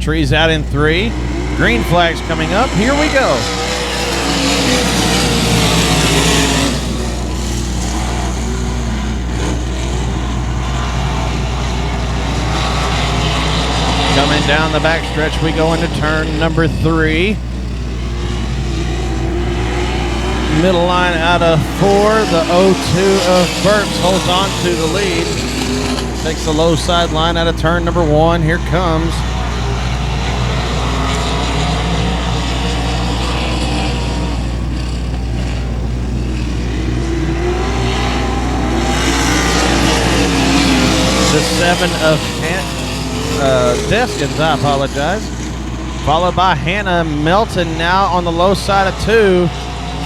trees out in 3. Green flag's coming up. Here we go. Coming down the backstretch, we go into turn number 3. Middle line out of 4. The 0-2 of Burks holds on to the lead. Takes the low side line out of turn number 1. Here comes the 7 of Deskins, I apologize. Followed by Hannah Melton now on the low side of 2.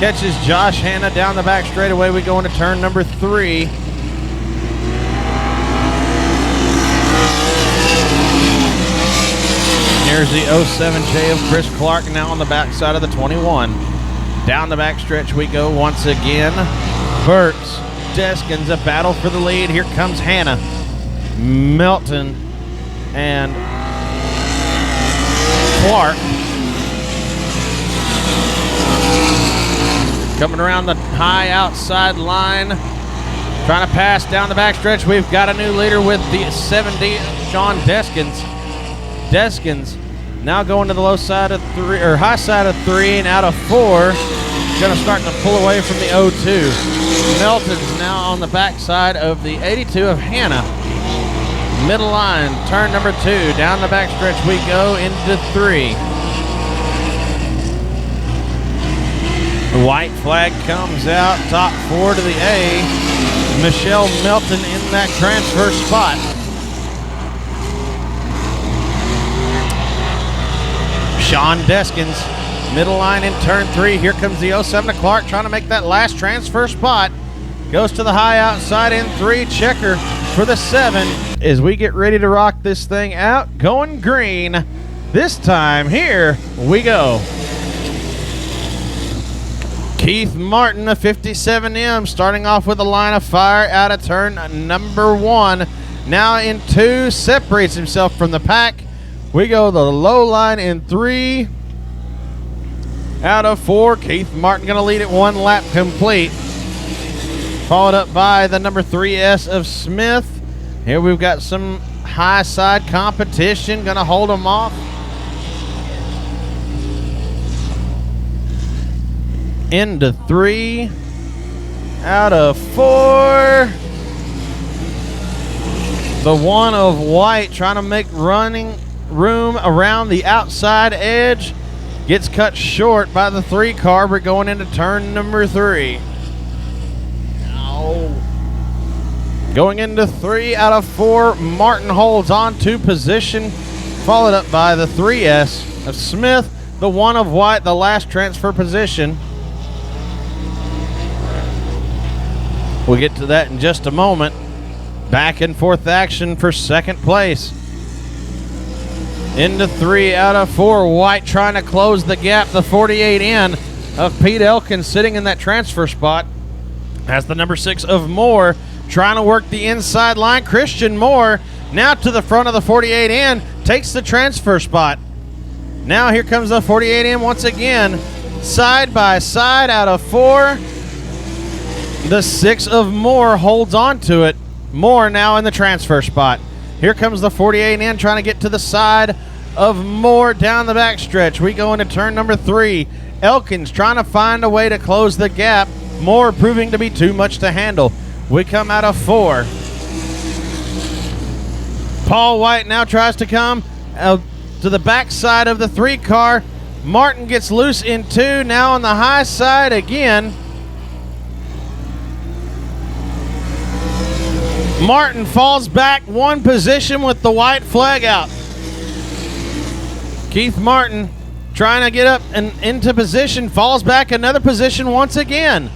Catches Josh Hanna down the back straightaway. We go into turn number 3. Here's the 07J of Chris Clark now on the back side of the 21. Down the back stretch we go once again. Burks, Deskins, a battle for the lead. Here comes Hanna, Melton, and Clark. Coming around the high outside line, trying to pass down the backstretch. We've got a new leader with the 70, Sean Deskins. Deskins now going to the low side of 3, or high side of 3 and out of 4. Going to start to pull away from the 0-2. Melton's now on the backside of the 82 of Hanna. Middle line, turn number 2. Down the backstretch we go into 3. The white flag comes out, top 4 to the A. Michelle Melton in that transfer spot. Sean Deskins, middle line in turn 3. Here comes the 07 to Clark trying to make that last transfer spot. Goes to the high outside in 3. Checker for the 7 as we get ready to rock this thing out. Going green. This time, here we go. Keith Martin, a 57M, starting off with a line of fire out of turn number 1. Now in 2, separates himself from the pack. We go the low line in 3. Out of 4, Keith Martin going to lead it 1 lap complete. Followed up by the number 3S of Smith. Here we've got some high side competition, going to hold them off. Into 3. Out of 4. The 1 of White trying to make running room around the outside edge. Gets cut short by the 3 car. We're going into turn number 3. Going into 3 out of 4. Martin holds on to position. Followed up by the 3S of Smith. The 1 of White, the last transfer position. We'll get to that in just a moment. Back and forth action for second place. Into 3 out of 4. White trying to close the gap. The 48 in of Pete Elkins sitting in that transfer spot. Has the number 6 of Moore trying to work the inside line. Christian Moore now to the front of the 48 in. Takes the transfer spot. Now here comes the 48 in once again. Side by side out of 4. The 6 of Moore holds on to it. Moore now in the transfer spot. Here comes the 48 in trying to get to the side of Moore down the backstretch. We go into turn number 3. Elkins trying to find a way to close the gap. Moore proving to be too much to handle. We come out of 4. Paul White now tries to come to the backside of the 3 car. Martin gets loose in 2. Now on the high side again. Martin falls back 1 position with the white flag out. Keith Martin trying to get up and into position, falls back another position once again.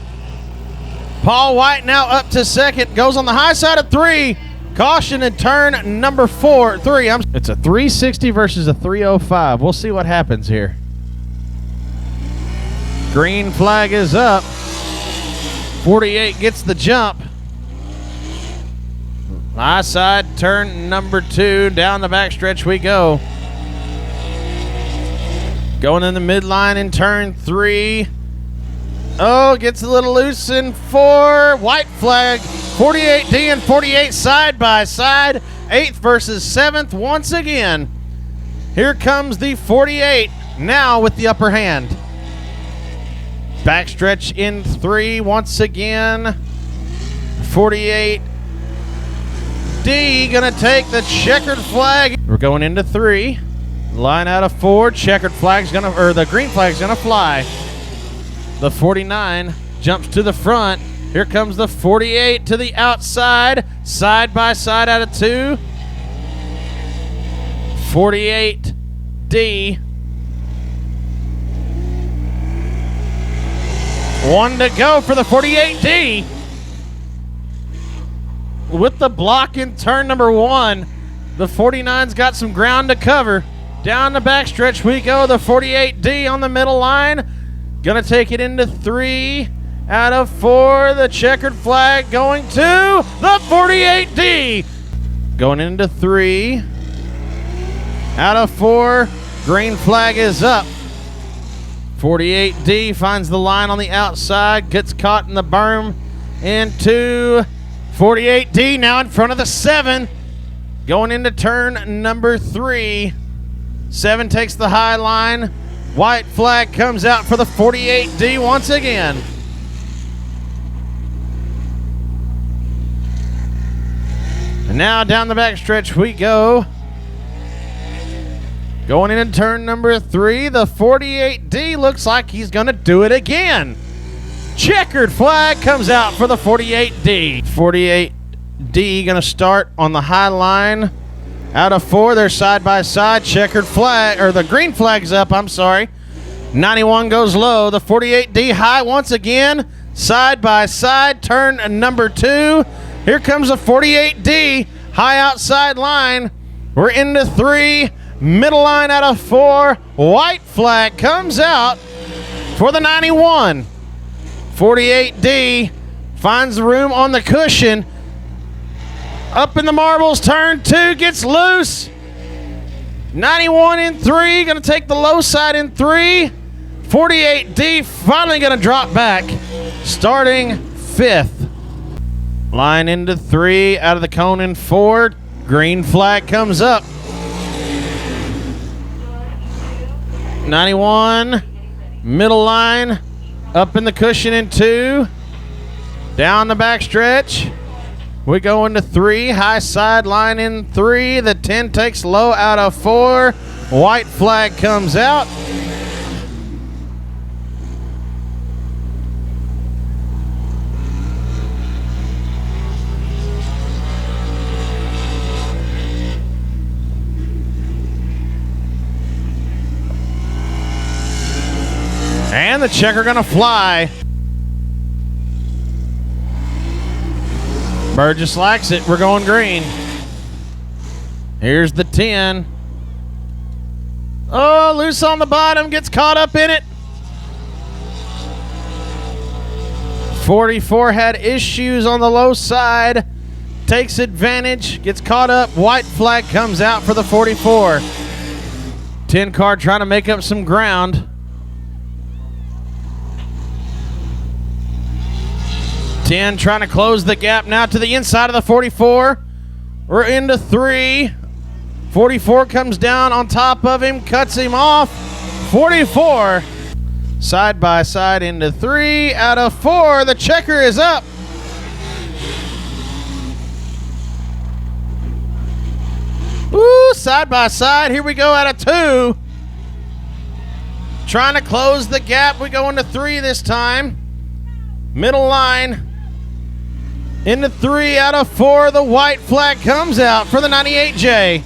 Paul White now up to second, goes on the high side of 3. Caution in turn number 3. It's a 360 versus a 305. We'll see what happens here. Green flag is up. 48 gets the jump. High side, turn number 2, down the backstretch we go. Going in the midline in turn 3. Oh, gets a little loose in 4. White flag. 48D and 48 side by side. 8th versus 7th once again. Here comes the 48 now with the upper hand. Backstretch in 3 once again. 48D gonna take the checkered flag. We're going into 3. Line out of 4. Checkered flag's gonna, or the green flag's gonna fly. The 49 jumps to the front. Here comes the 48 to the outside. Side by side out of 2. 48D. 1 to go for the 48D. With the block in turn number 1, the 49's got some ground to cover. Down the backstretch we go. The 48D on the middle line. Gonna take it into 3 out of 4. The checkered flag going to the 48D. Going into 3 out of 4. Green flag is up. 48D finds the line on the outside. Gets caught in the berm. Into 48D now in front of the 7. Going into turn number 3. 7 takes the high line. White flag comes out for the 48D once again. And now down the backstretch we go. Going into turn number 3, the 48D looks like he's going to do it again. Checkered flag comes out for the 48D. 48D going to start on the high line. Out of 4, they're side by side. Checkered flag, or the green flag's up, I'm sorry. 91 goes low. The 48D high once again. Side by side, turn number 2. Here comes the 48D, high outside line. We're into 3, middle line out of 4. White flag comes out for the 91. 48D finds the room on the cushion. Up in the marbles, turn 2, gets loose. 91 in 3, gonna take the low side in 3. 48D finally gonna drop back, starting 5th. Line into 3, out of the cone in 4. Green flag comes up. 91, middle line, up in the cushion in 2. Down the backstretch. We go into 3, high side line in 3. The 10 takes low out of 4. White flag comes out. And the checker gonna fly. Burgess likes it. We're going green. Here's the 10. Oh, loose on the bottom. Gets caught up in it. 44 had issues on the low side. Takes advantage. Gets caught up. White flag comes out for the 44. 10 car trying to make up some ground. 10 trying to close the gap now to the inside of the 44. We're into 3. 44 comes down on top of him, cuts him off. 44 side by side into 3 out of 4. The checker is up. Woo, side by side. Here we go out of 2. Trying to close the gap. We go into 3 this time. Middle line. Into 3 out of 4. The white flag comes out for the 98J.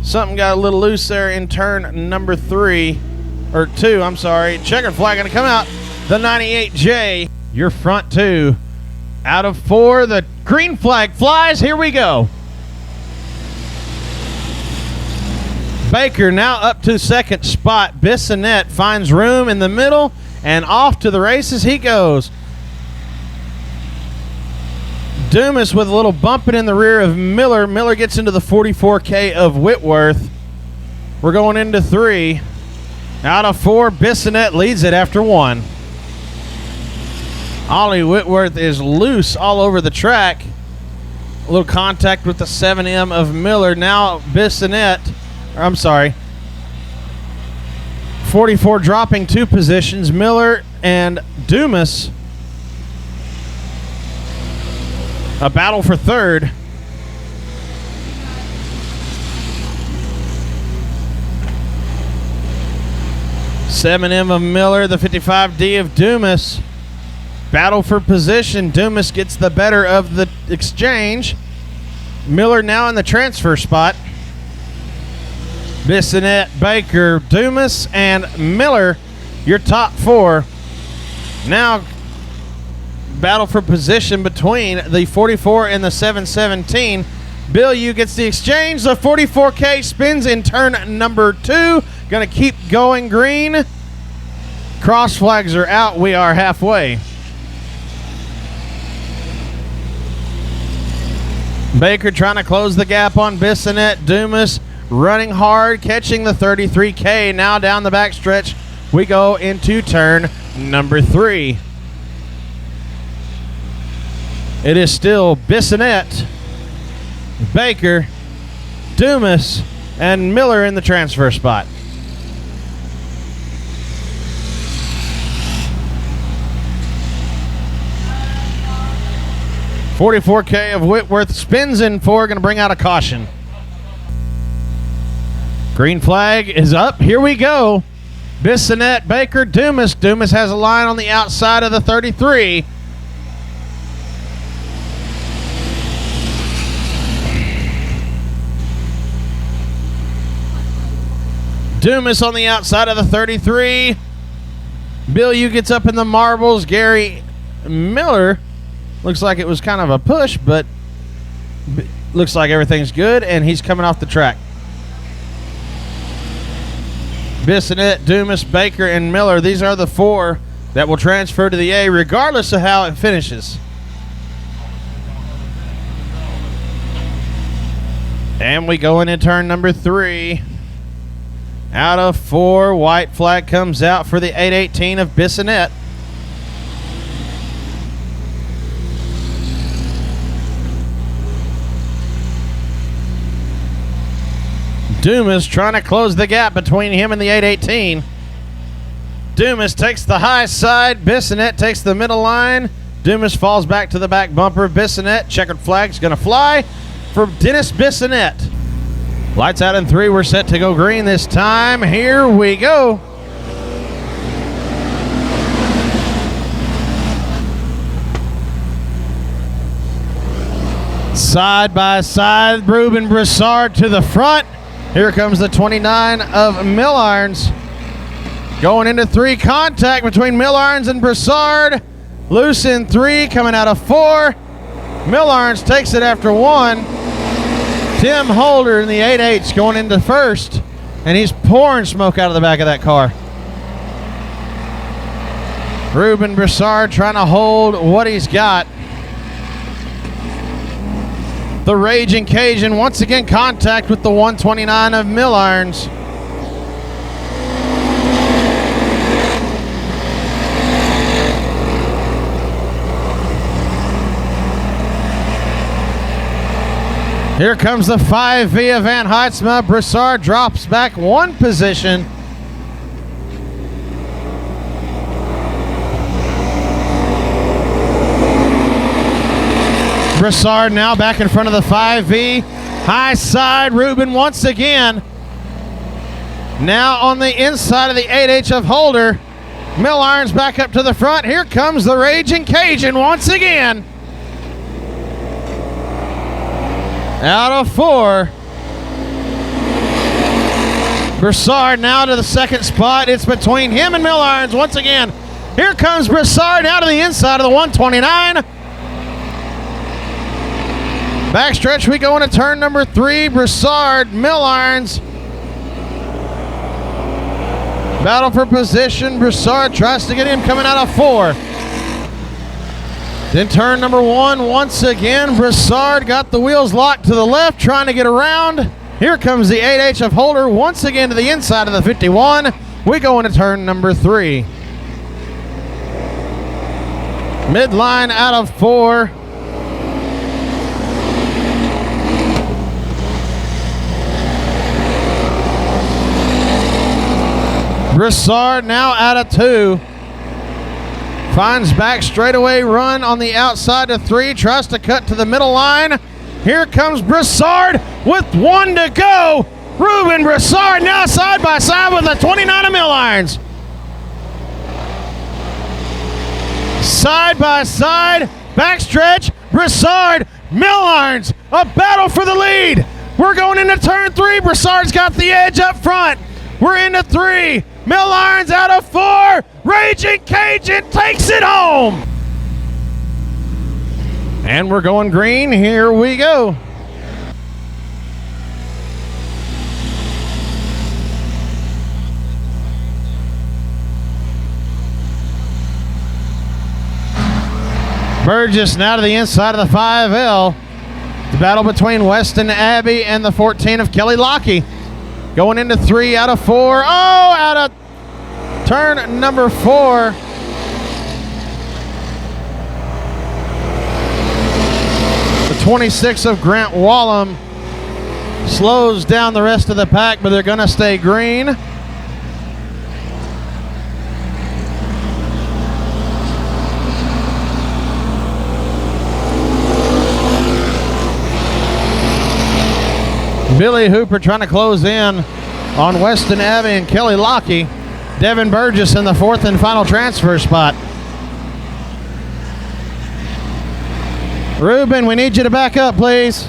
Something got a little loose there in turn number 3. Or 2, I'm sorry. Checkered flag going to come out. The 98J. Your front 2. Out of 4. The green flag flies. Here we go. Baker now up to second spot. Bissonette finds room in the middle, and off to the races he goes. Dumas with a little bumping in the rear of Miller. Miller gets into the 44K of Whitworth. We're going into 3. Out of 4, Bissonette leads it after 1. Ollie Whitworth is loose all over the track. A little contact with the 7M of Miller. Now Bissonette, 44 dropping 2 positions. Miller and Dumas. A battle for 3rd. M of Miller, the 55D of Dumas. Battle for position. Dumas gets the better of the exchange. Miller now in the transfer spot. Bissonette, Baker, Dumas, and Miller, your top 4. Now battle for position between the 44 and the 717. Ville gets the exchange. The 44K spins in turn number 2. Going to keep going green. Cross flags are out. We are halfway. Baker trying to close the gap on Bissonette. Dumas running hard, catching the 33K. Now down the backstretch, we go into turn number 3. It is still Bissonette, Baker, Dumas, and Miller in the transfer spot. .44K of Whitworth spins in 4, going to bring out a caution. Green flag is up. Here we go. Bissonette, Baker, Dumas. Dumas has a line on the outside of the 33. Dumas on the outside of the 33. Ville gets up in the marbles. Gary Miller, looks like it was kind of a push, but looks like everything's good, and he's coming off the track. Bissonette, Dumas, Baker, and Miller, these are the 4 that will transfer to the A regardless of how it finishes. And we go into turn number 3. Out of 4, white flag comes out for the 818 of Bissonette. Dumas trying to close the gap between him and the 818. Dumas takes the high side. Bissonette takes the middle line. Dumas falls back to the back bumper of Bissonette. Checkered flag's going to fly for Dennis Bissonette. Lights out in 3. We're set to go green this time. Here we go. Side by side, Ruben Broussard to the front. Here comes the 29 of Millarns. Going into 3, contact between Millarns and Broussard. Loose in 3, coming out of 4. Millarns takes it after 1. Tim Holder in the 8.8's going into 1st, and he's pouring smoke out of the back of that car. Ruben Broussard trying to hold what he's got. The Raging Cajun once again contact with the 129 of Millarns. Here comes the 5V of Van Heitzma. Broussard drops back 1 position. Broussard now back in front of the 5V. High side, Ruben once again. Now on the inside of the 8H of Holder. Millarns back up to the front. Here comes the Raging Cajun once again. Out of 4. Broussard now to the 2nd spot. It's between him and Millarns once again. Here comes Broussard now to the inside of the 129. Backstretch, we go into turn number 3. Broussard, Millarns. Battle for position. Broussard tries to get him coming out of 4. Then turn number 1, once again, Broussard got the wheels locked to the left, trying to get around. Here comes the 8H of Holder, once again to the inside of the 51. We go into turn number 3. Midline out of 4. Broussard now out of 2. Finds back straightaway run on the outside of 3. Tries to cut to the middle line. Here comes Broussard with 1 to go. Ruben Broussard now side by side with the 29 of Millines. Side by side, backstretch, Broussard, Millines, a battle for the lead. We're going into turn 3. Broussard's got the edge up front. We're into 3. Millines out of 4. Raging Cajun takes it home. And we're going green. Here we go. Burgess now to the inside of the 5L. The battle between Weston Abbey and the 14 of Kelly Lockie. Going into 3 out of 4. Oh, out of turn number 4. The 26 of Grant Wallum slows down the rest of the pack, but they're going to stay green. Billy Hooper trying to close in on Weston Abbey and Kelly Lockie. Devin Burgess in the 4th and final transfer spot. Ruben, we need you to back up, please.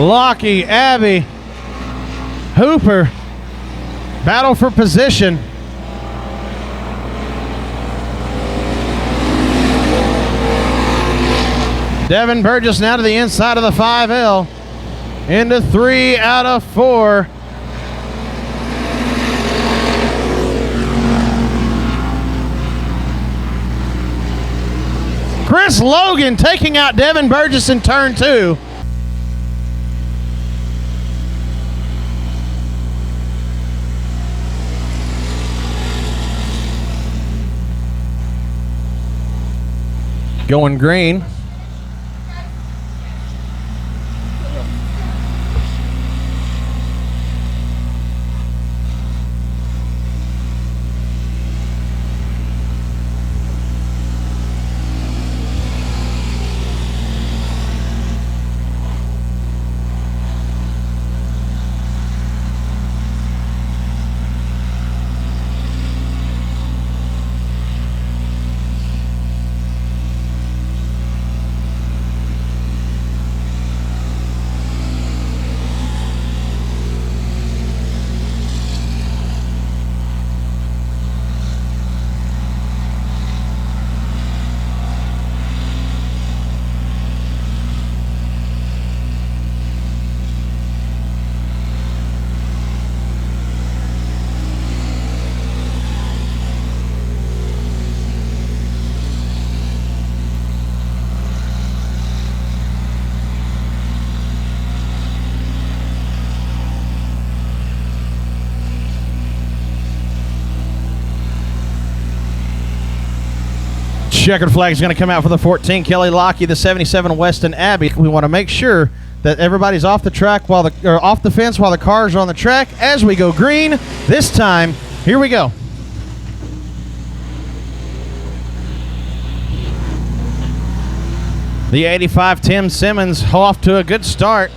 Lockie, Abbey, Hooper. Battle for position. Devin Burgess now to the inside of the 5L. Into 3 out of 4. Chris Logan taking out Devin Burgess in turn 2. Going green. Checkered flag is going to come out for the 14, Kelly Lockie, the 77, Weston Abbey. We want to make sure that everybody's off the track while off the fence while the cars are on the track as we go green. This time, here we go. The 85, Tim Simmons, off to a good start.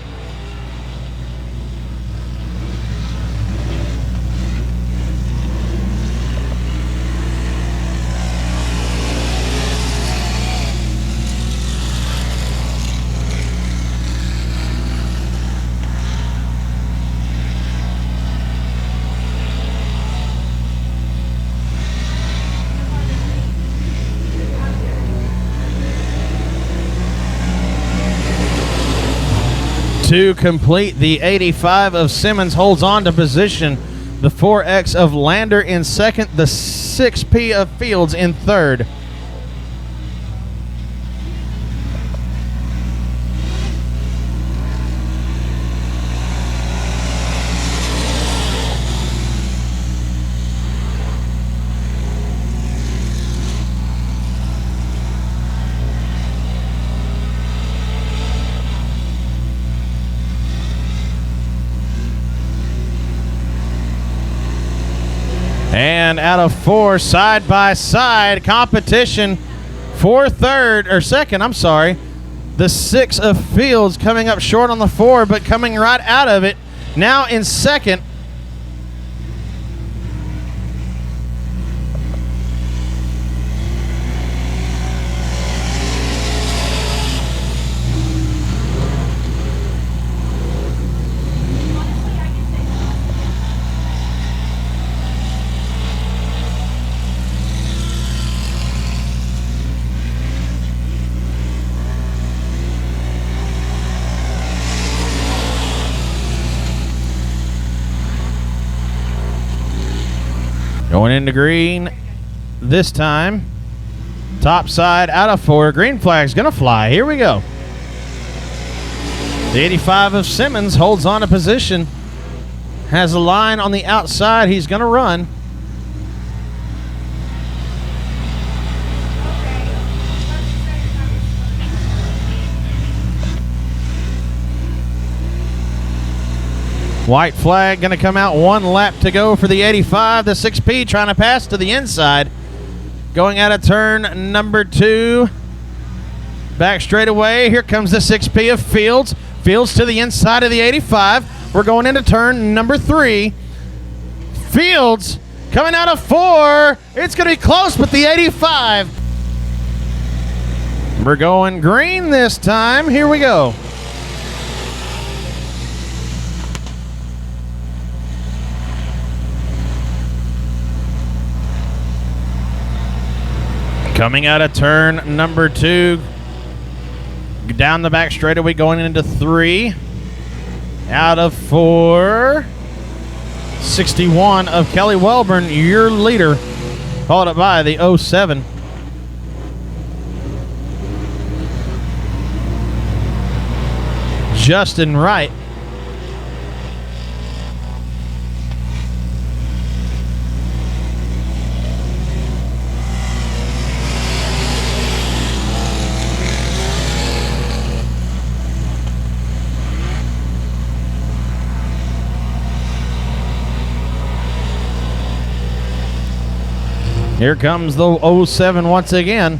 To complete the 85 of Simmons holds on to position. The 4X of Lander in second. The 6P of Fields in third. And out of 4, side by side competition for second, I'm sorry. The 6 of Fields coming up short on the 4, but coming right out of it. Now in second. Going into green this time. Top side out of 4. Green flag's going to fly. Here we go. The 85 of Simmons holds on to position. Has a line on the outside. He's going to run. White flag going to come out. 1 lap to go for the 85. The 6P trying to pass to the inside. Going out of turn number 2. Back straight away. Here comes the 6P of Fields. Fields to the inside of the 85. We're going into turn number 3. Fields coming out of 4. It's going to be close, but the 85. We're going green this time. Here we go. Coming out of turn number 2, down the back straightaway, going into 3, out of 4, 61 of Kelly Welburn, your leader, followed up by the 07. Justin Wright. Here comes the 07 once again.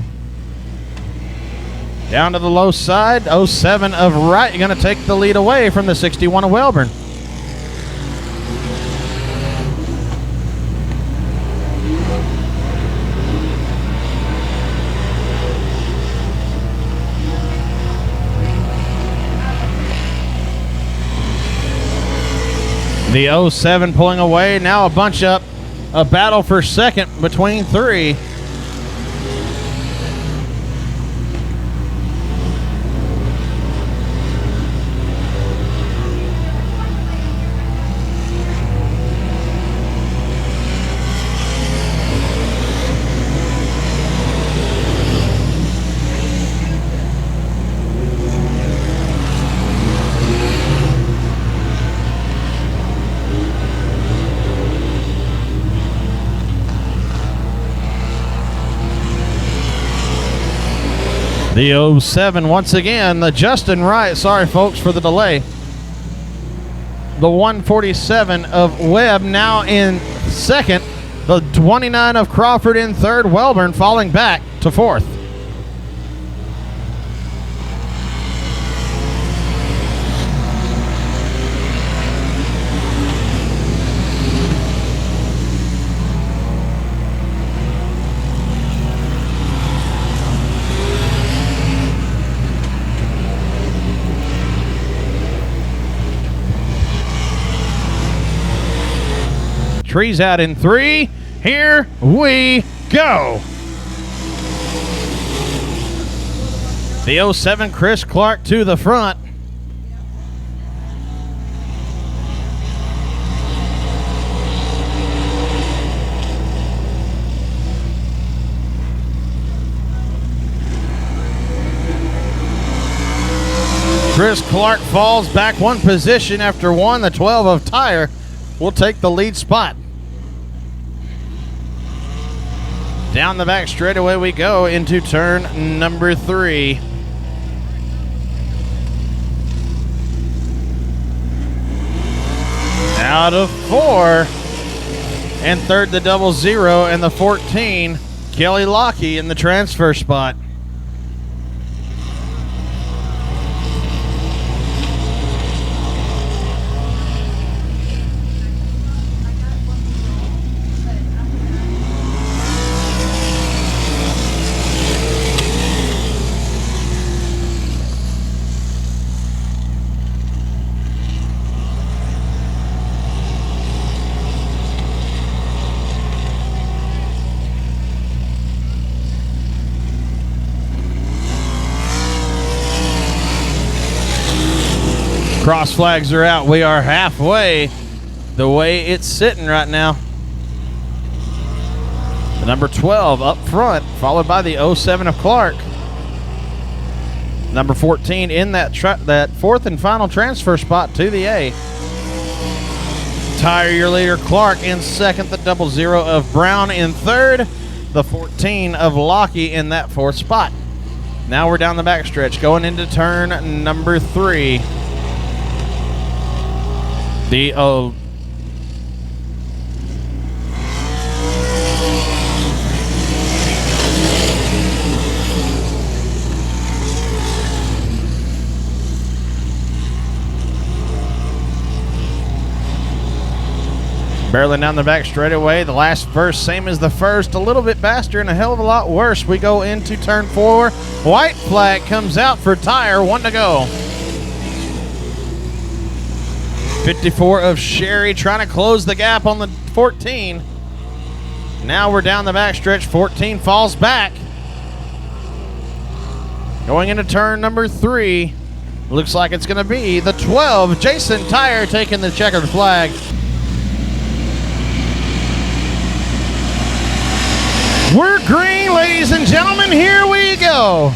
Down to the low side. 07 of Wright going to take the lead away from the 61 of Welburn. The 07 pulling away. Now a bunch up. A battle for second between 3. The 07 once again, the Justin Wright, sorry folks for the delay. The 147 of Webb now in second. The 29 of Crawford in third. Welburn falling back to 4th. Trees out in 3. Here we go. The 07 Chris Clark to the front. Chris Clark falls back one position after one. The 12 of Tire will take the lead spot. Down the back straightaway we go into turn number 3. Out of 4. And third, the 00 and the 14, Kelly Lockie in the transfer spot. Cross flags are out. We are halfway the way it's sitting right now. The number 12 up front, followed by the 07 of Clark. Number 14 in that fourth and final transfer spot to the A. Tire, your leader, Clark in second. The 00 of Brown in third. The 14 of Lockie in that fourth spot. Now we're down the backstretch, going into turn number 3. The barreling down the back straightaway. The last verse, same as the first, a little bit faster and a hell of a lot worse. We go into turn 4. White flag comes out for Tire, 1 to go. 54 of Sherry trying to close the gap on the 14. Now we're down the backstretch. 14 falls back. Going into turn number 3. Looks like it's going to be the 12. Jason Tire taking the checkered flag. We're green, ladies and gentlemen. Here we go.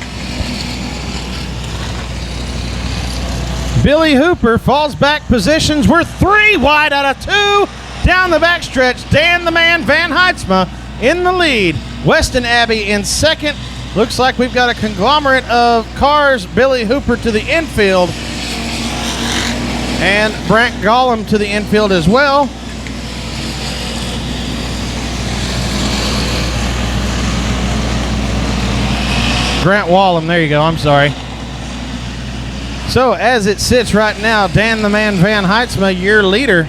Billy Hooper falls back positions. We're 3 wide out of 2. Down the backstretch, Dan the Man Van Heidsma in the lead. Weston Abbey in second. Looks like we've got a conglomerate of cars. Billy Hooper to the infield. And Brant Gollum to the infield as well. Grant Wallum, there you go, I'm sorry. So as it sits right now, Dan the Man Van Heidsma, your leader.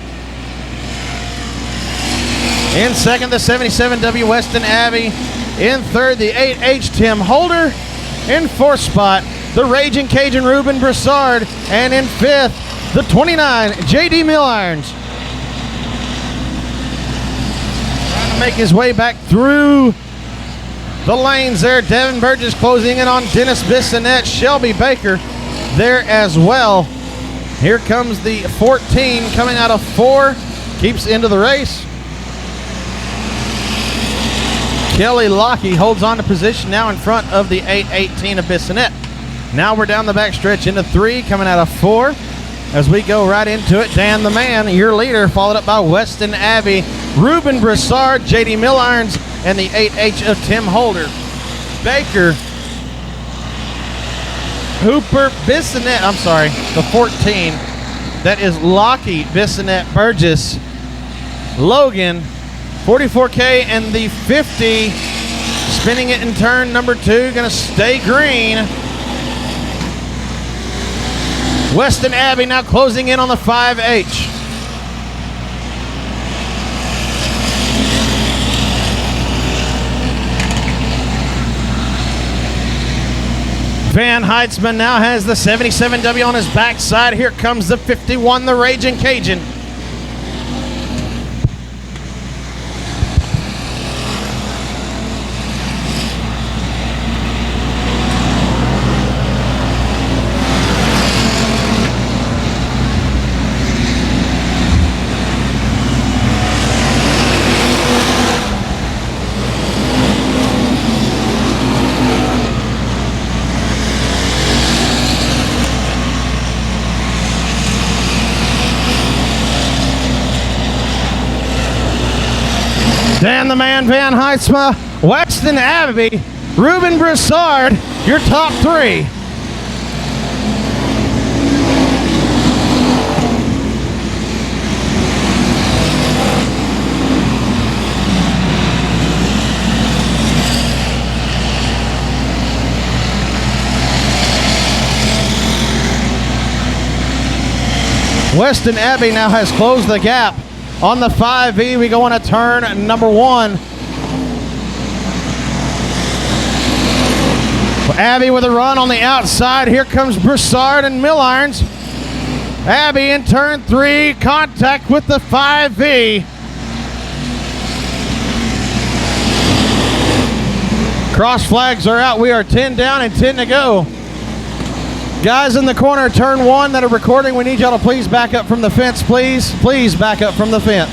In second, the 77W Weston Abbey. In third, the 8H Tim Holder. In fourth spot, the Raging Cajun Ruben Broussard. And in fifth, the 29 JD Millarns. Trying to make his way back through the lanes there. Devin Burgess closing in on Dennis Bissonette. Shelby Baker there as well. Here comes the 14 coming out of 4. Keeps into the race. Kelly Lockie holds on to position now in front of the 818 of Bissonette. Now we're down the back stretch into 3, coming out of 4. As we go right into it, Dan the Man, your leader, followed up by Weston Abbey, Ruben Broussard, JD Millarns, and the 8H of Tim Holder. Baker, Hooper, Bissonette, I'm sorry, the 14. That is Lockie, Bissonette, Burgess, Logan, 44K, and the 50. Spinning it in turn number 2, gonna stay green. Weston Abbey now closing in on the 5H. Van Heidsma now has the 77W on his backside. Here comes the 51, the Raging Cajun. Dan the Man Van Heidsma, Weston Abbey, Ruben Broussard, your top three. Weston Abbey now has closed the gap on the 5V. We go on a turn number 1. Abbey with a run on the outside. Here comes Broussard and Millirons. Abbey in turn 3, contact with the 5V. Cross flags are out. We are 10 down and 10 to go. Guys in the corner, turn 1 that are recording, we need y'all to please back up from the fence, please. Please back up from the fence.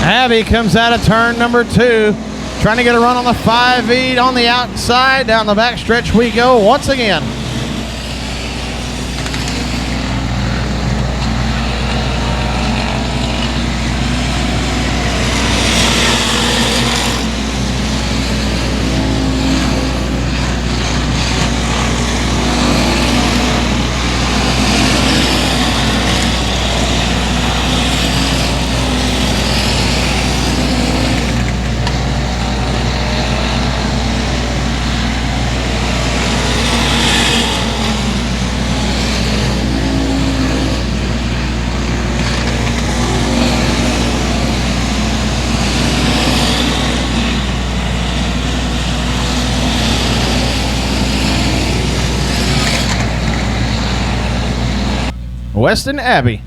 Abbey comes out of turn number 2, trying to get a run on the 5V on the outside. Down the back stretch we go once again. Weston Abbey,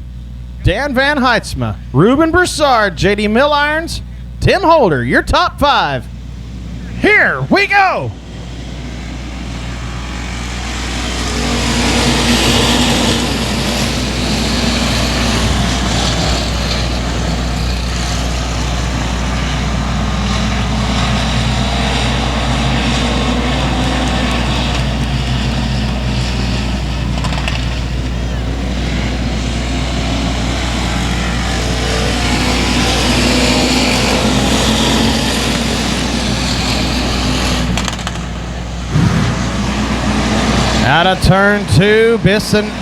Dan Van Heidsma, Ruben Broussard, JD Millirons, Tim Holder, your top 5. Here we go. Out of turn 2, Bissonette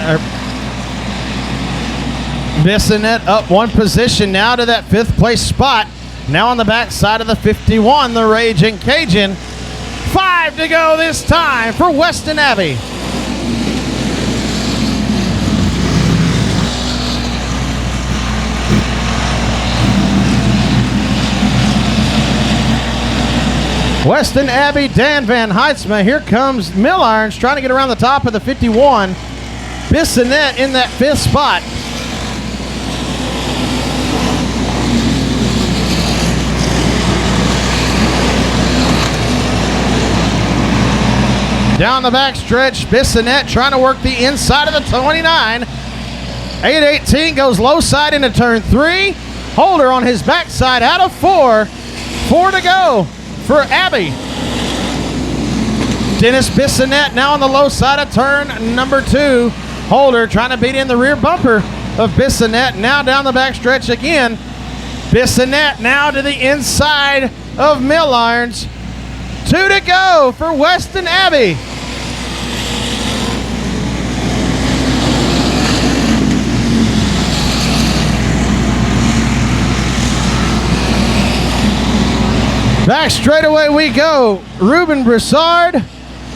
up 1 position now to that 5th place spot. Now on the back side of the 51, the Raging Cajun. 5 to go this time for Weston Abbey. Weston Abbey, Dan Van Heidsma. Here comes Millirons trying to get around the top of the 51. Bissonette in that 5th spot. Down the back stretch, Bissonette trying to work the inside of the 29. 818 goes low side into turn 3. Holder on his backside out of 4. 4 to go for Abbey. Dennis Bissonette now on the low side of turn number 2. Holder trying to beat in the rear bumper of Bissonette. Now down the back stretch again. Bissonette now to the inside of Millirons. 2 to go for Weston Abbey. Back straightaway we go. Ruben Broussard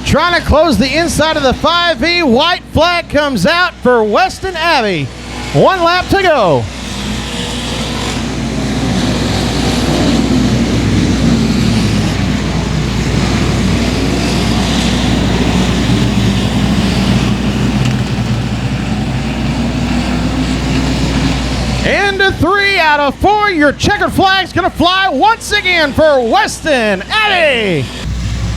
trying to close the inside of the 5V. White flag comes out for Weston Abbey. 1 lap to go. Into 3 out of 4. Your checkered flag's going to fly once again for Weston Abbey.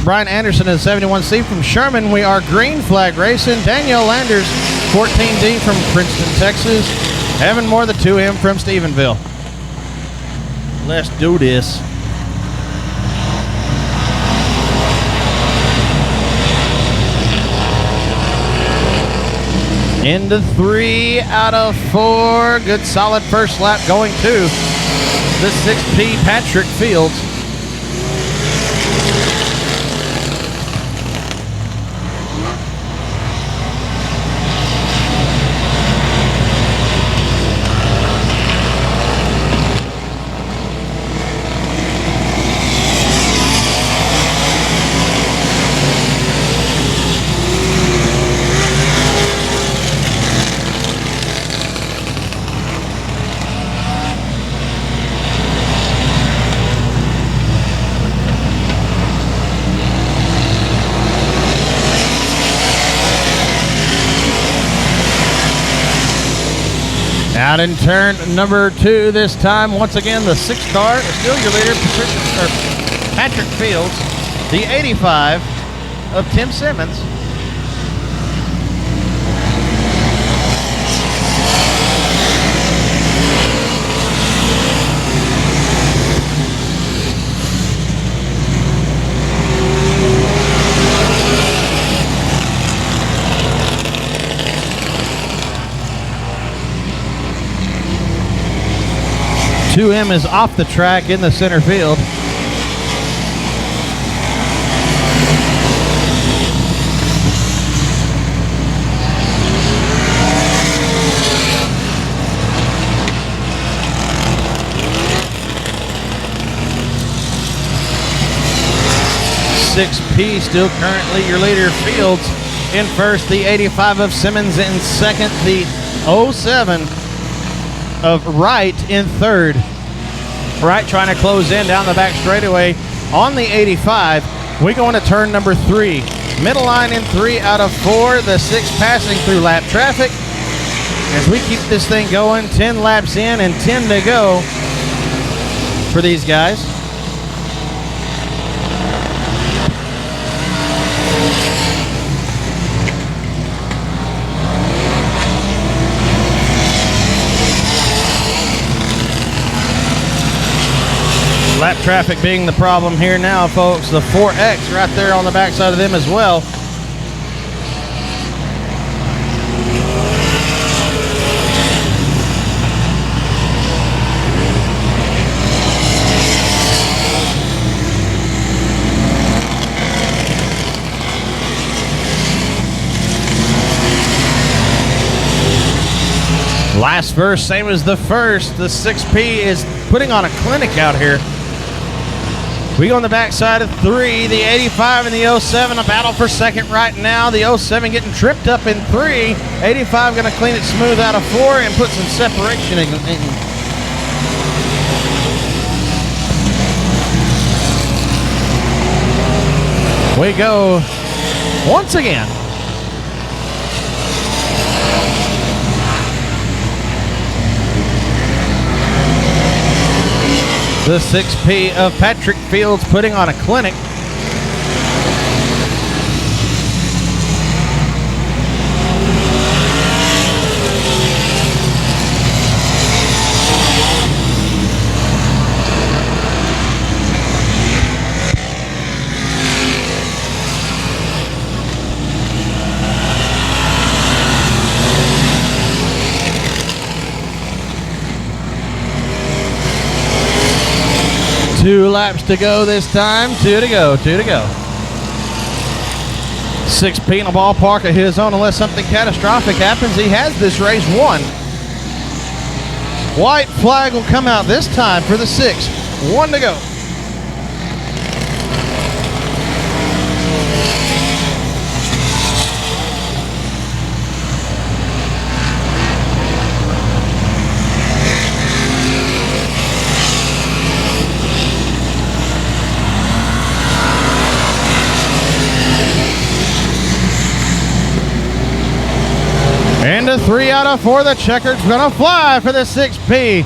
Brian Anderson in 71C from Sherman. We are green flag racing. Danielle Landers, 14D from Princeton, Texas. Evan Moore, the 2M from Stephenville. Let's do this. Into 3 out of 4. Good solid first lap going to the 6P Patrick Fields. Out in turn number 2 this time. Once again, the 6 car is still your leader, Patrick Fields. The 85 of Tim Simmons. M is off the track in the center field. P still currently your leader. Fields in first, the 85 of Simmons in second, the 07 of Wright in third. Wright trying to close in down the back straightaway on the 85. We go into turn number 3. Middle line in 3 out of 4. The 6 passing through lap traffic. As we keep this thing going, 10 laps in and 10 to go for these guys. Lap traffic being the problem here now, folks. The 4X right there on the backside of them as well. Last verse, same as the first. The 6P is putting on a clinic out here. We go on the backside of 3, the 85 and the 07, a battle for second right now. The 07 getting tripped up in 3. 85 going to clean it smooth out of 4 and put some separation in. We go once again. The 6P of Patrick Fields putting on a clinic. Two laps to go this time. 2 to go. 2 to go. 6P in a ballpark of his own. Unless something catastrophic happens, he has this race won. White flag will come out this time for the 6. 1 to go. Into 3 out of 4, the checker's gonna fly for the 6P.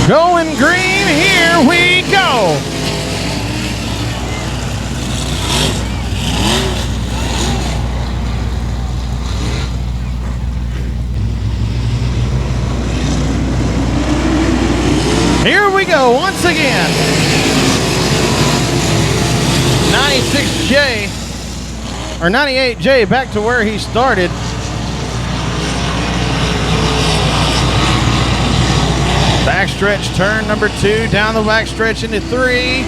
Going green, here we go. Here we go once again. 96J. or 98J back to where he started. Backstretch turn number 2, down the backstretch into 3.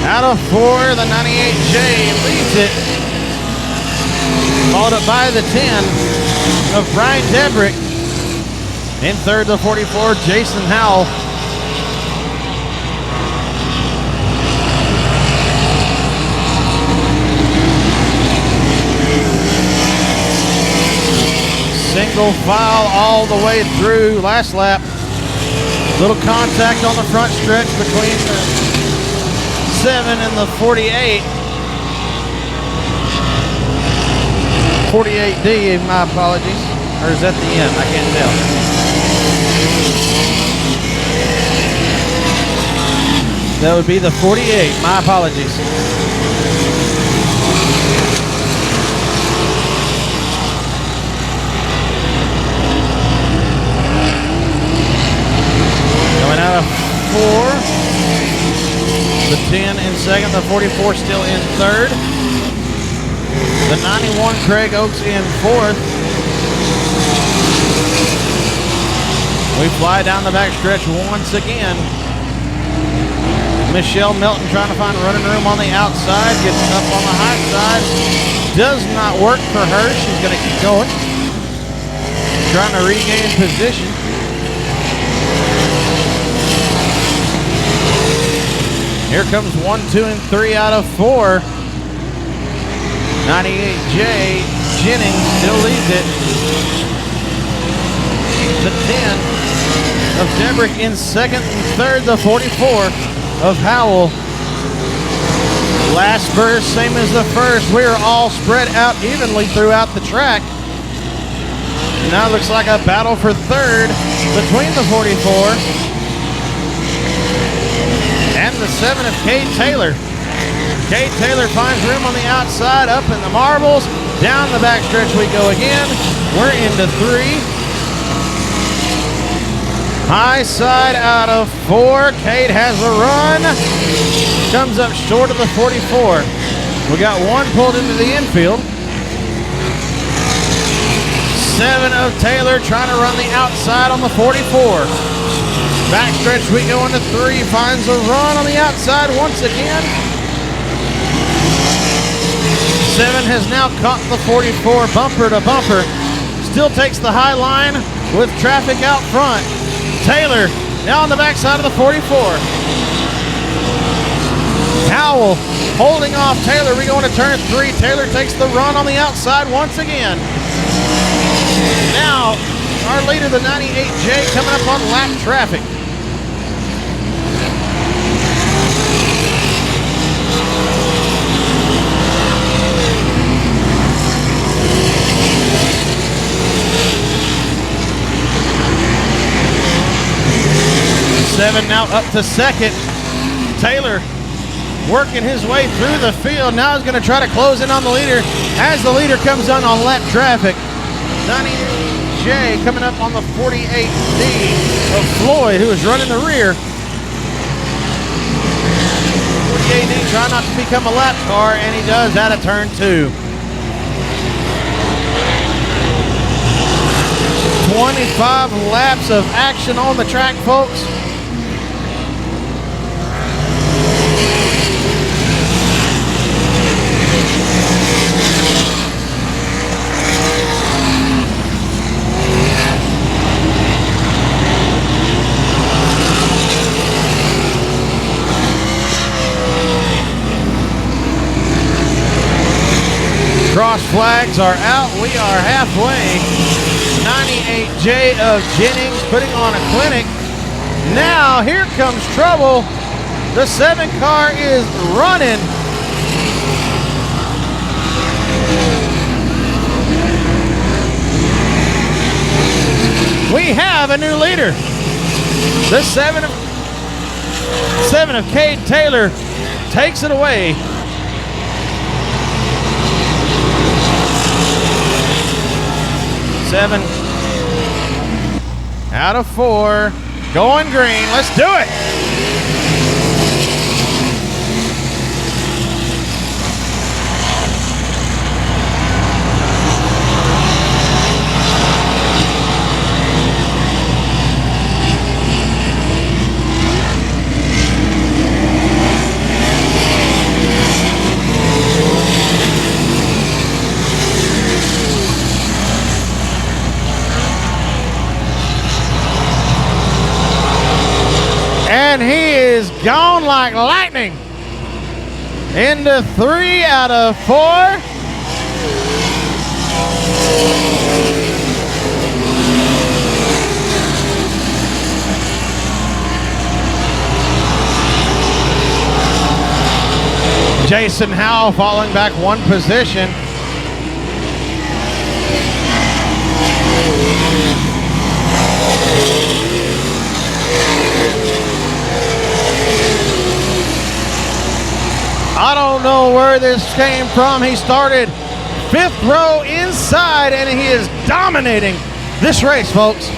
Out of 4, the 98J leads it. Followed up by the 10 of Brian Debrick. In third, the 44, Jason Howell. Single file all the way through last lap. Little contact on the front stretch between the 7 and the 48. 48D, my apologies. Or is that the end? I can't tell. That would be the 48. My apologies. Coming out of 4. The 10 in second. The 44 still in third. The 91 Craig Oaks in fourth. We fly down the backstretch once again. Michelle Melton trying to find running room on the outside. Gets up on the high side. Does not work for her. She's going to keep going. Trying to regain position. Here comes 1, 2, and 3 out of 4. 98J Jennings still leads it. The 10 of Debrick in second, and third, the 44 of Howell. Last burst, same as the first. We are all spread out evenly throughout the track. Now it looks like a battle for third between the 44 and the 7 of Cade Taylor. Cade Taylor finds room on the outside, up in the marbles. Down the backstretch we go again. We're into 3. High side out of 4. Cade has a run. Comes up short of the 44. We got 1 pulled into the infield. 7 of Taylor trying to run the outside on the 44. Backstretch we go into 3. Finds a run on the outside once again. 7 has now caught the 44 bumper to bumper. Still takes the high line with traffic out front. Taylor now on the backside of the 44. Howell holding off Taylor. We go into turn 3. Taylor takes the run on the outside once again. Now our leader, the 98J, coming up on lap traffic. Seven now up to second. Taylor working his way through the field. Now he's going to try to close in on the leader as the leader comes on lap traffic. 98J coming up on the 48D of Floyd, who is running the rear. 48D trying not to become a lap car, and he does out of turn 2. 25 laps of action on the track, folks. Cross flags are out. We are halfway. 98J of Jennings putting on a clinic. Now here comes trouble. The 7 car is running. We have a new leader. The 7 of Cade Taylor takes it away. 7 out of 4, going green. Let's do it. And he is gone like lightning. Into 3 out of 4. Jason Howell falling back 1 position. I don't know where this came from. He started 5th row inside, and he is dominating this race, folks.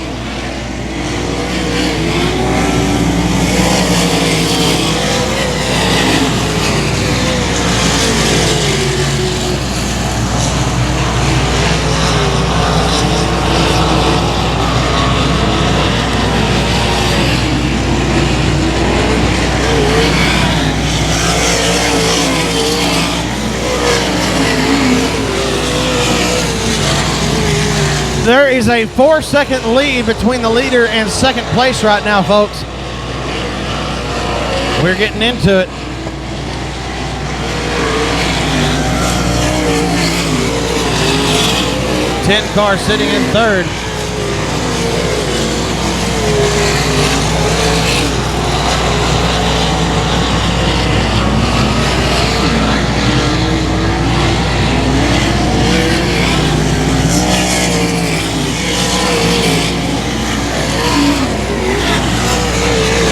There is a 4-second lead between the leader and second place right now, folks. We're getting into it. Ten car sitting in third.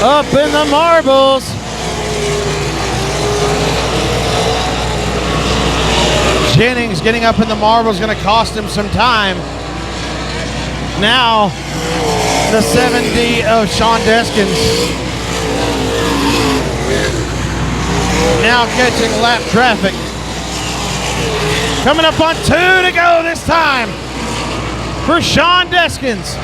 Up in the marbles. Jennings getting up in the marbles, going to cost him some time. Now, the 7D of Sean Deskins. Now catching lap traffic. Coming up on 2 to go this time for Sean Deskins.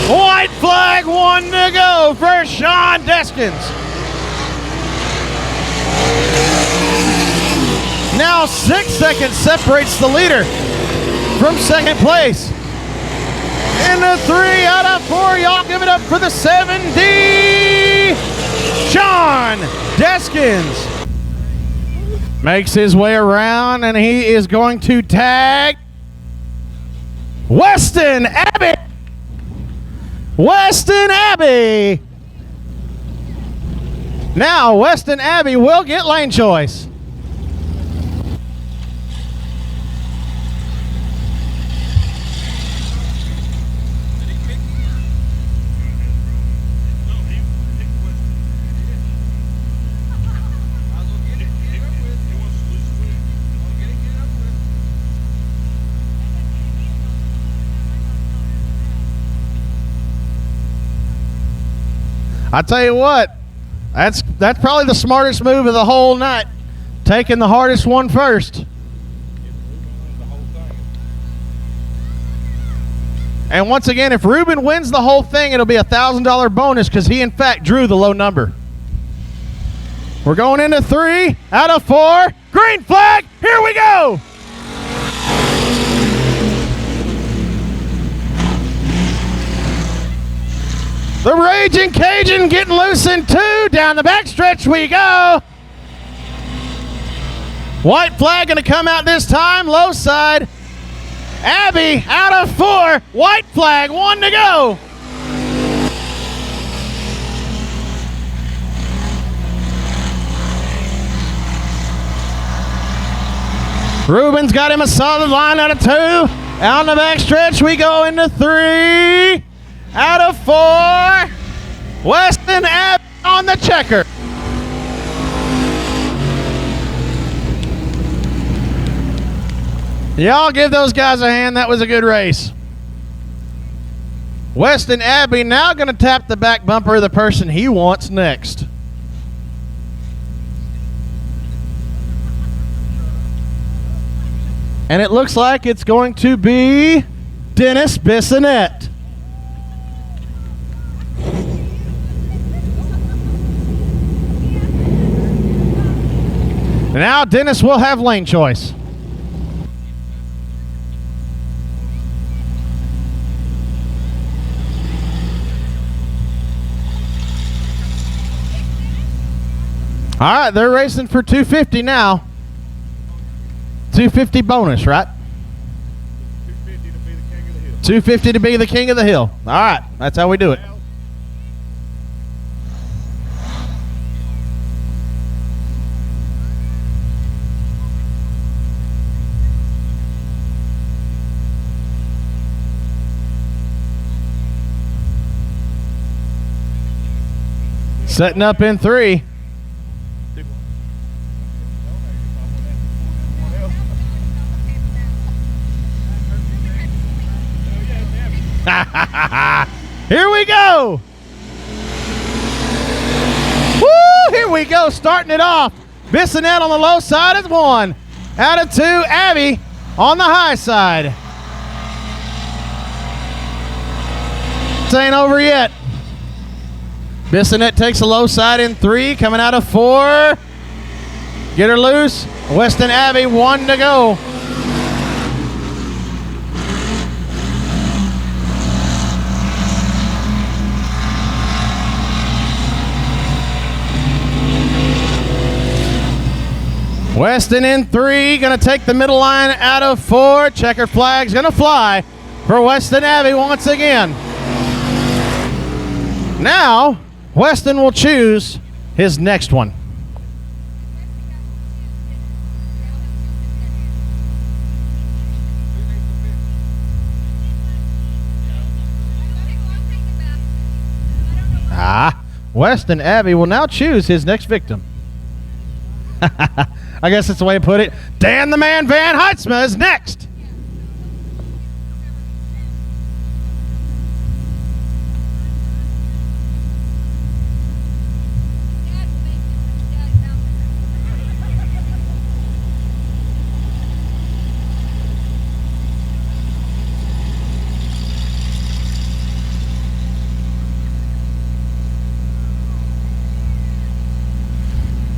White flag, 1 to go for Sean Deskins. Now 6 seconds separates the leader from second place. Into 3 out of 4. Y'all give it up for the 7D. Sean Deskins makes his way around, and he is going to tag Weston Abbey. Weston Abbey. Now Weston Abbey will get lane choice. I tell you what, that's probably the smartest move of the whole night, taking the hardest one first. And once again, if Ruben wins the whole thing, it'll be a $1,000 bonus because he in fact drew the low number. We're going into 3 out of 4. Green flag, here we go. The Raging Cajun getting loose in 2. Down the backstretch we go. White flag going to come out this time. Low side. Abbey out of 4. White flag, 1 to go. Ruben's got him a solid line out of 2. Out the backstretch we go into 3. Out of 4, Weston Abbey on the checker. Y'all give those guys a hand. That was a good race. Weston Abbey now going to tap the back bumper of the person he wants next. And it looks like it's going to be Dennis Bissonette. Now Dennis will have lane choice. All right, they're racing for 250 now. 250 bonus, right? 250 to be the king of the hill. All right, that's how we do it. Setting up in 3. Here we go. Woo! Here we go, starting it off. Bissonette on the low side is 1. Out of 2, Abby on the high side. This ain't over yet. Bissonette takes the low side in 3, coming out of 4. Get her loose. Weston Abbey, 1 to go. Weston in 3, gonna take the middle line out of 4. Checker flag's gonna fly for Weston Abbey once again. Now, Weston will choose his next one. Weston Abbey will now choose his next victim. I guess that's the way to put it. Dan the Man Van Heitzma is next.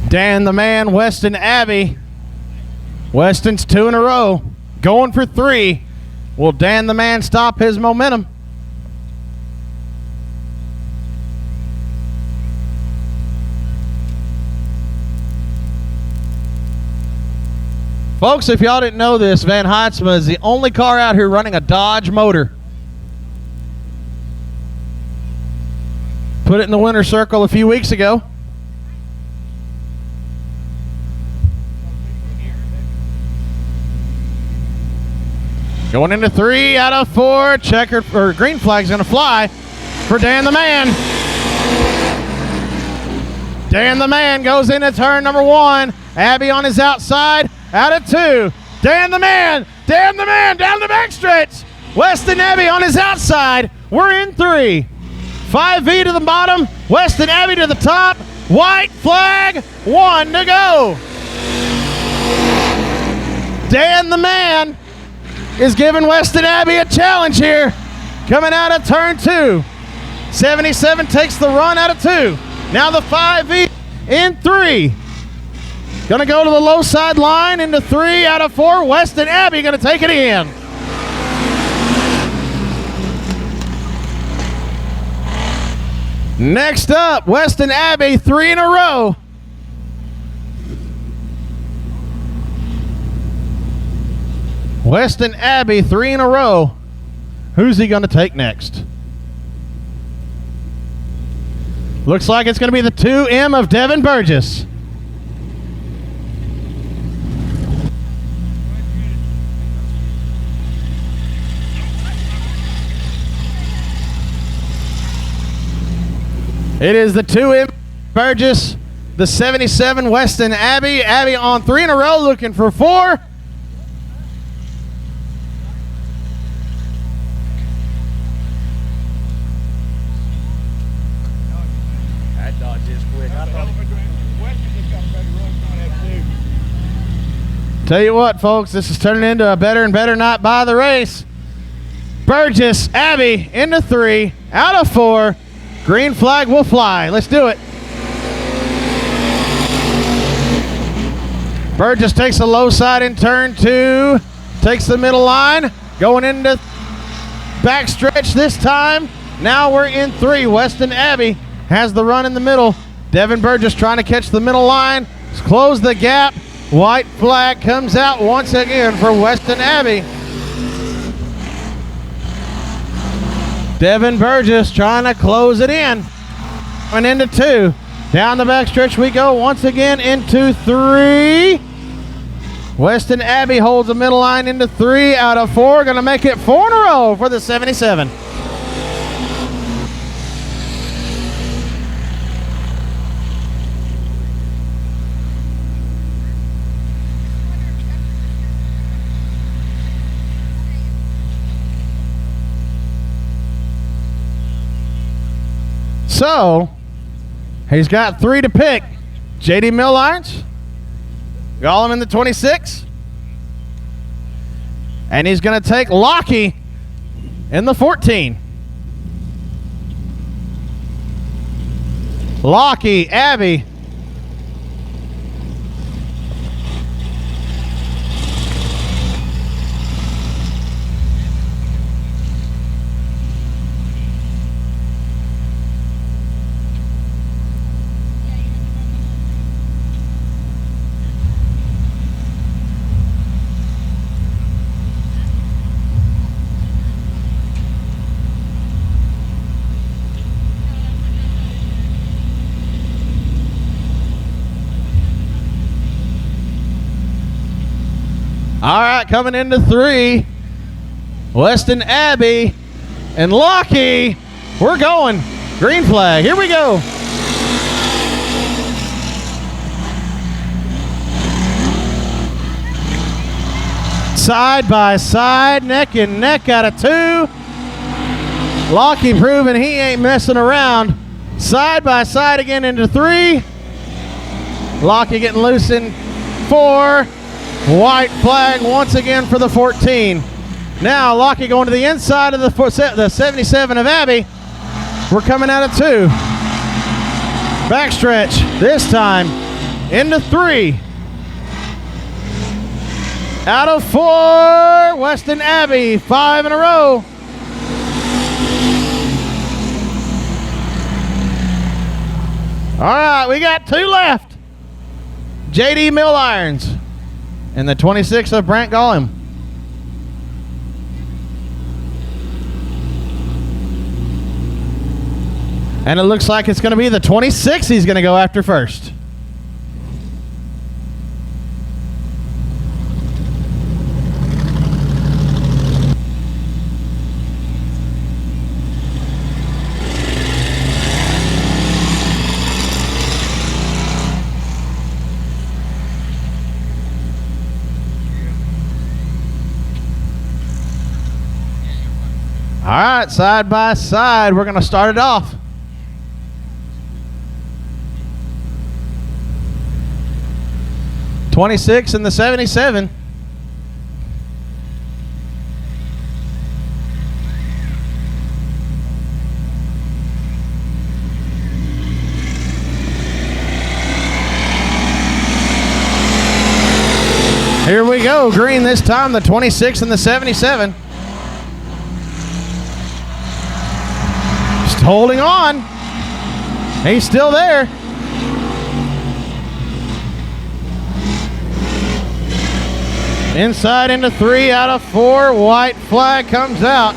Dan the Man, Weston Abbey. Weston's 2 in a row. Going for 3. Will Dan the Man stop his momentum? Folks, if y'all didn't know this, Van Heitzma is the only car out here running a Dodge motor. Put it in the winner's circle a few weeks ago. Going into 3 out of 4. Checker or green flag's gonna fly for Dan the Man. Dan the Man goes into turn number 1. Abby on his outside. Out of 2. Dan the Man down the backstretch. Weston Abbey on his outside. We're in 3. 5V to the bottom. Weston Abbey to the top. White flag. 1 to go. Dan the Man is giving Weston Abbey a challenge here. Coming out of turn 2. 77 takes the run out of 2. Now the 5V in 3. Gonna go to the low side line into 3 out of 4. Weston Abbey gonna take it in. Next up, Weston Abbey, 3 in a row. Weston Abbey, 3 in a row. Who's he going to take next? Looks like it's going to be the 2M of Devin Burgess. It is the 2M Burgess, the 77 Weston Abbey. Abbey on 3 in a row, looking for 4. Tell you what, folks, this is turning into a better and better night by the race. Burgess, Abbey, into 3, out of 4. Green flag will fly. Let's do it. Burgess takes a low side in turn 2. Takes the middle line. Going into backstretch this time. Now we're in 3. Weston Abbey has the run in the middle. Devin Burgess trying to catch the middle line. Close the gap. White flag comes out once again for Weston Abbey. Devin Burgess trying to close it in. And into 2. Down the backstretch we go once again into 3. Weston Abbey holds the middle line into 3 out of 4. Going to make it 4 in a row for the 77. So, he's got 3 to pick. JD Millards, Gollum in the 26, and he's going to take Lockie in the 14. Lockie, Abbey. All right, coming into 3, Weston Abbey and Lockie. We're going. Green flag. Here we go. Side by side, neck and neck out of 2. Lockie proving he ain't messing around. Side by side again into 3. Lockie getting loose in 4. White flag once again for the 14. Now Lockie going to the inside of the 77 of Abbey. We're coming out of 2. Backstretch this time into 3. Out of 4. Weston Abbey 5 in a row. All right, we got 2 left. JD Millards and the 26 of Brant Gollum. And it looks like it's going to be the 26 he's going to go after first. All right, side by side, we're going to start it off. '26 and the 77. Here we go, green this time, the 26 and the 77. Just holding on. He's still there. Inside into 3 out of 4. White flag comes out.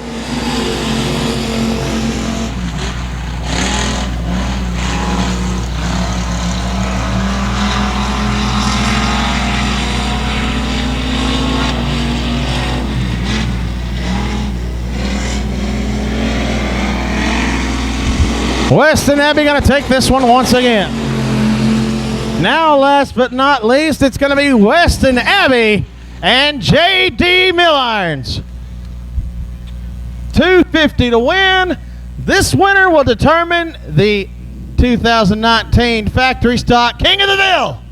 Weston Abbey going to take this one once again. Now, last but not least, it's going to be Weston Abbey and J.D. Millards. $250 to win. This winner will determine the 2019 Factory Stock King of the Ville.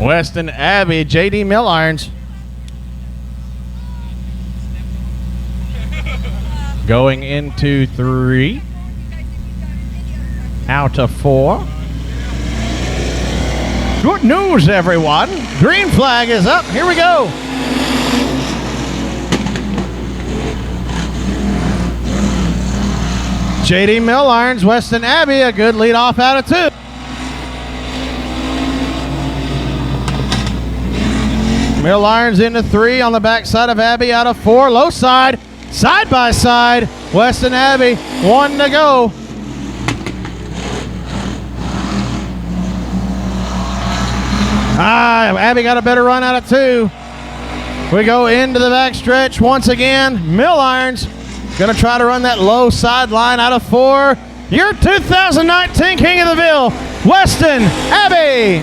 Weston Abbey, JD Mill Irons. Going into 3. Out of 4. Good news, everyone. Green flag is up. Here we go. JD Mill Irons, Weston Abbey, a good lead off out of 2. Mill Irons into 3 on the backside of Abbey out of 4. Low side, side by side. Weston Abbey, 1 to go. Abbey got a better run out of 2. We go into the back stretch once again. Mill Irons going to try to run that low sideline out of 4. Your 2019 King of the Ville, Weston Abbey.